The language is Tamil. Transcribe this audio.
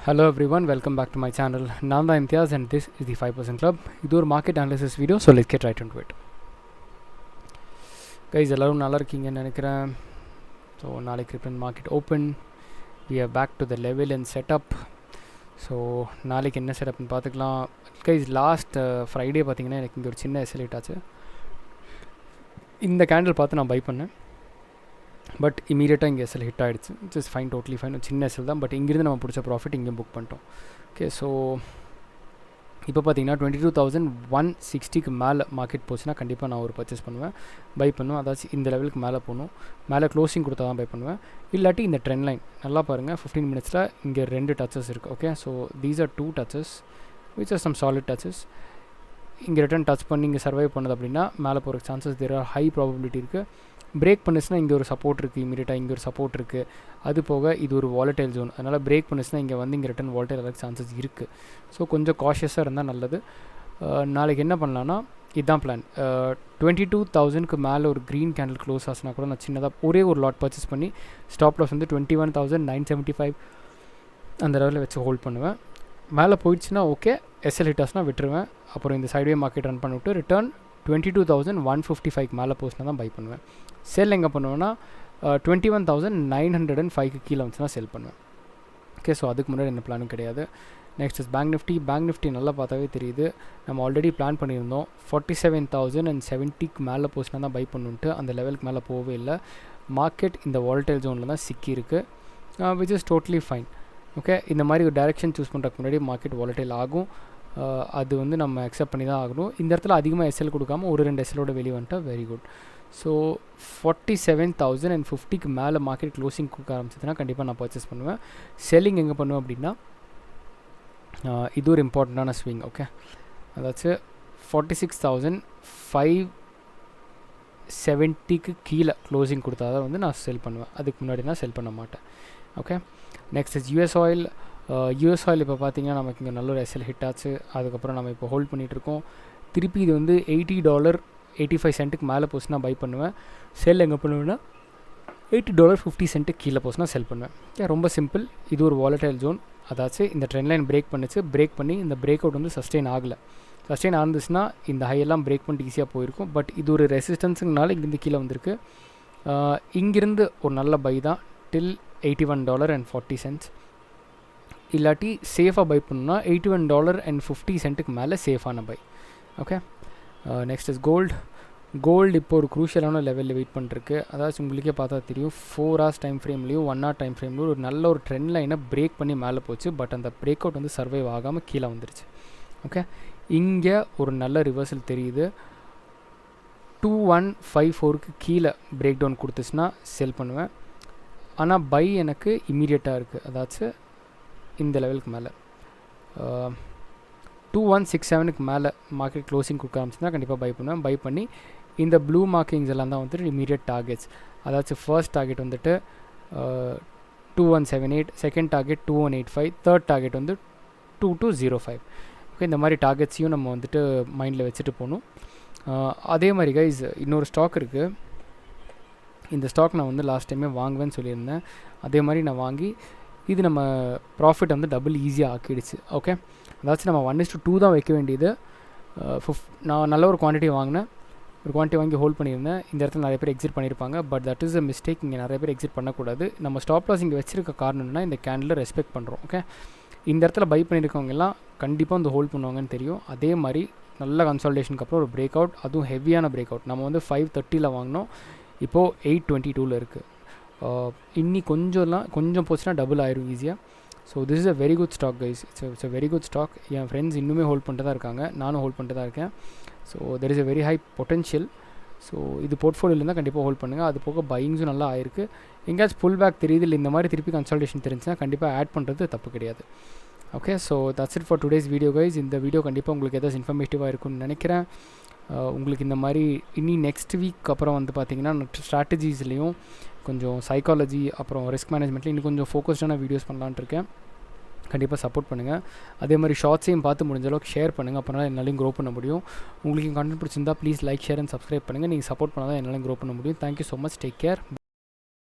Hello everyone, welcome back to my channel. நான் தான் Imtiaz and this is the 5% club. இது ஒரு market analysis video, so let's get right into it. Guys, எல்லாரும் நல்லா இருக்கீங்கன்னு நினைக்கிறேன். So நாளைக்கு crypto market open. We are back to the level and setup. So நாளைக்கு என்ன செட்டப்னு பார்த்துக்கலாம். Guys, last Friday பார்த்தீங்கன்னா எனக்கு இங்கே ஒரு சின்ன எஸ்எல்ஏட் ஆச்சு. இந்த கேண்டில் பார்த்து நான் பை பண்ணேன், பட் இமீடியட்டாக இங்கே எஸ்எல் ஹிட் ஆகிடுச்சு. It's fine, totally fine. சின்ன எஸ்எல் தான், பட் இங்கேருந்து நம்ம பிடிச்ச ப்ராஃபிட் இங்கேயும் புக் பண்ணிட்டோம். ஓகே, ஸோ இப்போ பார்த்தீங்கன்னா 22,160க்கு மேலே மார்க்கெட் போச்சுன்னா கண்டிப்பாக நான் ஒரு பர்ச்சேஸ் பண்ணுவேன், பை பண்ணுவேன். அதாச்சும் இந்த லெவலுக்கு மேலே போகணும், மேலே க்ளோசிங் கொடுத்தா தான் பை பண்ணுவேன். இல்லாட்டி இந்த ட்ரெண்ட் லைன் நல்லா பாருங்கள், 15 மினிட்ஸில் இங்கே 2 டச்சஸ் இருக்குது. Okay, so these are 2 touches which are some solid touches. இங்கே ரிட்டன் டச் பண்ணி இங்கே சர்வை பண்ணுது அப்படின்னா மேலே போகிற chances there are high probability இருக்குது. பிரேக் பண்ணுச்சுன்னா இங்கே ஒரு சப்போர்ட் இருக்குது, இமீடியட்டாக இங்கே ஒரு சப்போர்ட் இருக்குது. அது போக இது ஒரு வாலடைல் ஜோன், அதனால் பிரேக் பண்ணுச்சுன்னா இங்கே வந்து இங்கே ரிட்டன் வாலடைல் ஆகிறதுக்கு சான்சஸ் இருக்குது. ஸோ கொஞ்சம் காஷியஸாக இருந்தால் நல்லது. நாளைக்கு என்ன பண்ணலான்னா இதுதான் பிளான். 22,000க்கு மேலே ஒரு க்ரீன் கேண்டில் க்ளோஸ் ஆச்சுன்னா கூட நான் சின்னதாக ஒரே ஒரு லாட் பர்ச்சேஸ் பண்ணி ஸ்டாப் லாஸ் வந்து 21,975 அந்த லெவலில் வச்சு ஹோல்ட் பண்ணுவேன். மேலே போயிடுச்சுன்னா ஓகே, எஸ்எல் ஹிட்டாஸ்னா விட்டுருவேன். அப்புறம் இந்த சைட்வே மார்க்கெட் ரன் பண்ணிவிட்டு ரிட்டர்ன் 22,155க்கு மேலே போச்சுன்னா தான் பை பண்ணுவேன். செல் எங்கே பண்ணுவேன்னா 21,905க்கு கீழே வந்துச்சுன்னா செல் பண்ணுவேன். ஓகே, ஸோ அதுக்கு முன்னாடி என்ன பிளானும் கிடையாது. நெக்ஸ்ட் இஸ் பேங்க் நிஃப்டி நல்லா பார்த்தாவே தெரியுது. நம்ம ஆல்ரெடி பிளான் பண்ணியிருந்தோம் 47,070க்கு மேலே போச்சுன்னா தான் பை பண்ணுன்ட்டு. அந்த லெவலுக்கு மேலே போகவே இல்லை. மார்க்கெட் இந்த வாலடைல் ஜோனில் தான் சிக்கியிருக்கு, which is totally fine. Okay, இந்த மாதிரி ஒரு டைரெக்ஷன் சூஸ் பண்ணுறதுக்கு முன்னாடி மார்க்கெட் வாலடைல் ஆகும். அது வந்து நம்ம அக்செப்ட் பண்ணி தான் ஆகணும். இந்த இடத்துல அதிகமாக எஸ்எல் கொடுக்காமல் ஒரு 2 எஸ்எலோட வெளியே வந்துட்டால் வெரி குட். ஸோ 47,050க்கு மேலே மார்க்கெட் க்ளோசிங் கொடுக்க ஆரம்பிச்சதுன்னா கண்டிப்பாக நான் பர்ச்சேஸ் பண்ணுவேன். செல்லிங் எங்கே பண்ணுவேன் அப்படின்னா இது ஒரு இம்பார்ட்டண்ட்டான ஸ்விங். ஓகே, அதாச்சும் 46,570க்கு கீழே க்ளோசிங் கொடுத்தா தான் வந்து நான் செல் பண்ணுவேன். அதுக்கு முன்னாடி நான் செல் பண்ண மாட்டேன். Okay, next is US oil. US oil இப்போ பார்த்தீங்கன்னா நமக்கு இங்கே நல்ல ஒரு எஸ்எல் ஹிட் ஆச்சு. அதுக்கப்புறம் நம்ம இப்போ ஹோல்ட் பண்ணிகிட்ருக்கோம். திருப்பி இது வந்து $80.85 மேலே போச்சுன்னா பை பண்ணுவேன். செல் எங்கே பண்ணுவேன்னா $80.50 கீழே போச்சுன்னா செல் பண்ணுவேன். ரொம்ப சிம்பிள். இது ஒரு வாலடைல் ஜோன், அதாச்சும் இந்த ட்ரெண்ட் லைன் பிரேக் பண்ணிச்சு. பிரேக் பண்ணி இந்த பிரேக் அவுட் வந்து சஸ்டெயின் ஆகலை. சஸ்டெயின் ஆயிருந்துச்சுன்னா இந்த ஹையெல்லாம் பிரேக் பண்ணிட்டு ஈஸியாக போயிருக்கும். பட் இது ஒரு ரெசிஸ்டன்ஸுங்கனால இங்கேருந்து கீழே வந்திருக்கு. இங்கிருந்து ஒரு நல்ல பை தான் டில் $81.40. இல்லாட்டி சேஃபாக பை பண்ணணும்னா $81.50க்கு மேலே சேஃபான buy. Okay, next is gold இப்போ ஒரு க்ரூஷியலான லெவலில் வெயிட் பண்ணிருக்கு. அதாச்சும் உங்களுக்கே பார்த்தா தெரியும், 4 hours டைம் ஃப்ரேம்லேயும் 1 hour டைம் ஃப்ரேம்லேயும் ஒரு நல்ல ஒரு ட்ரெண்ட் லைனை பிரேக் பண்ணி மேலே போச்சு. பட் அந்த பிரேக் அவுட் வந்து சர்வைவ் ஆகாமல் கீழே வந்துருச்சு. ஓகே, இங்கே ஒரு நல்ல ரிவர்சல் தெரியுது. 2154க்கு கீழே பிரேக் டவுன் கொடுத்துச்சுன்னா செல் பண்ணுவேன். ஆனால் பை எனக்கு இமீடியட்டாக இருக்குது, அதாச்சும் இந்த லெவலுக்கு மேலே 2167க்கு மேலே மார்க்கெட் க்ளோசிங் கொடுக்க ஆரம்பிச்சுன்னா கண்டிப்பாக பை பண்ணுவேன். பை பண்ணி இந்த ப்ளூ மார்க்கிங்ஸ் எல்லாம் தான் வந்துட்டு இமீடியட் டார்கெட்ஸ். அதாச்சும் ஃபர்ஸ்ட் டார்கெட் வந்துட்டு 2178, செகண்ட் டார்கெட் 2185, தேர்ட் டார்கெட் வந்து 2205. ஓகே, இந்த மாதிரி டார்கெட்ஸையும் நம்ம வந்துட்டு மைண்டில் வச்சுட்டு போகணும். அதே மாதிரி கைஸ் இன்னொரு ஸ்டாக் இருக்குது. இந்த ஸ்டாக் நான் வந்து லாஸ்ட் டைமே வாங்குவேன்னு சொல்லியிருந்தேன். அதே மாதிரி நான் வாங்கி இது நம்ம ப்ராஃபிட் வந்து டபுள் ஈஸியாக ஆக்கிடுச்சு. ஓகே, அதாச்சும் நம்ம 1:2 தான் வைக்க வேண்டியது. நான் நல்ல ஒரு குவான்டிட்டி வாங்கினேன், ஒரு குவான்டிட்டி வாங்கி ஹோல்ட் பண்ணியிருந்தேன். இந்த இடத்துல நிறைய பேர் எக்ஸிட் பண்ணியிருப்பாங்க, but that is a mistake. இங்கே நிறைய பேர் எக்ஸிட் பண்ணக்கூடாது. நம்ம ஸ்டாப் லாஸ் இங்கே வச்சிருக்க காரணம்னா இந்த கேண்டில் ரெஸ்பெக்ட் பண்ணுறோம். ஓகே, இந்த இடத்துல பை பண்ணியிருக்கவங்க எல்லாம் கண்டிப்பாக வந்து ஹோல்ட் பண்ணுவாங்கன்னு தெரியும். அதே மாதிரி நல்ல கன்சால்டேஷனுக்கு அப்புறம் ஒரு பிரேக் அவுட், அதுவும் ஹெவியான பிரேக் அவுட். நம்ம வந்து 530ல் வாங்கினோம், இப்போது 822ல் இருக்குது. இன்னி கொஞ்சம் போச்சுன்னா டபுள் ஆயிரும் ஈஸியாக. So this is a very good stock guys. It's a very good stock. என் ஃப்ரெண்ட்ஸ் இன்னுமே ஹோல்ட் பண்ணிட்டு தான் இருக்காங்க, நானும் ஹோல்ட் பண்ணிட்டு தான் இருக்கேன். So there is a very high potential. ஸோ இது போர்ட்ஃபோலியோவில் இருந்தால் கண்டிப்பாக ஹோல்ட் பண்ணுங்கள். அது போக பையிங்ஸும் நல்லா ஆயிருக்கு. எங்கேயாச்சும் புல் பேக் தெரியுது இல்லை இந்த மாதிரி திருப்பி கன்சல்டேஷன் தெரிஞ்சுன்னா கண்டிப்பாக ஆட் பண்ணுறது தப்பு கிடையாது. Okay, so that's it for today's video guys. இந்த வீடியோ கண்டிப்பாக உங்களுக்கு ஏதாச்சும் இன்ஃபர்மேட்டிவாக இருக்கும்னு நினைக்கிறேன். உங்களுக்கு இந்த மாதிரி நெக்ஸ்ட் வீக் அப்புறம் வந்து பார்த்திங்கன்னா ஸ்ட்ராட்டஜிஸ்லேயும் கொஞ்சம் சைக்காலஜி அப்புறம் ரிஸ்க் மேனேஜ்மெண்ட்லேயும் இன்னும் கொஞ்சம் ஃபோக்கஸ்டான வீடியோஸ் பண்ணலான்ட்டு இருக்கேன். கண்டிப்பாக சப்போர்ட் பண்ணுங்கள். அதே மாதிரி ஷார்ட்ஸையும் பார்த்து முடிஞ்ச அளவுக்கு ஷேர் பண்ணுங்கள், அப்போ தான் என்னாலையும் க்ரோ பண்ண முடியும். உங்களுக்கு கண்டென்ட் பிடிச்சிருந்தா please like, share and subscribe பண்ணுங்கள். நீங்கள் சப்போர்ட் பண்ணால் தான் என்னாலையும் க்ரோ பண்ண முடியும். Thank you so much. Take care.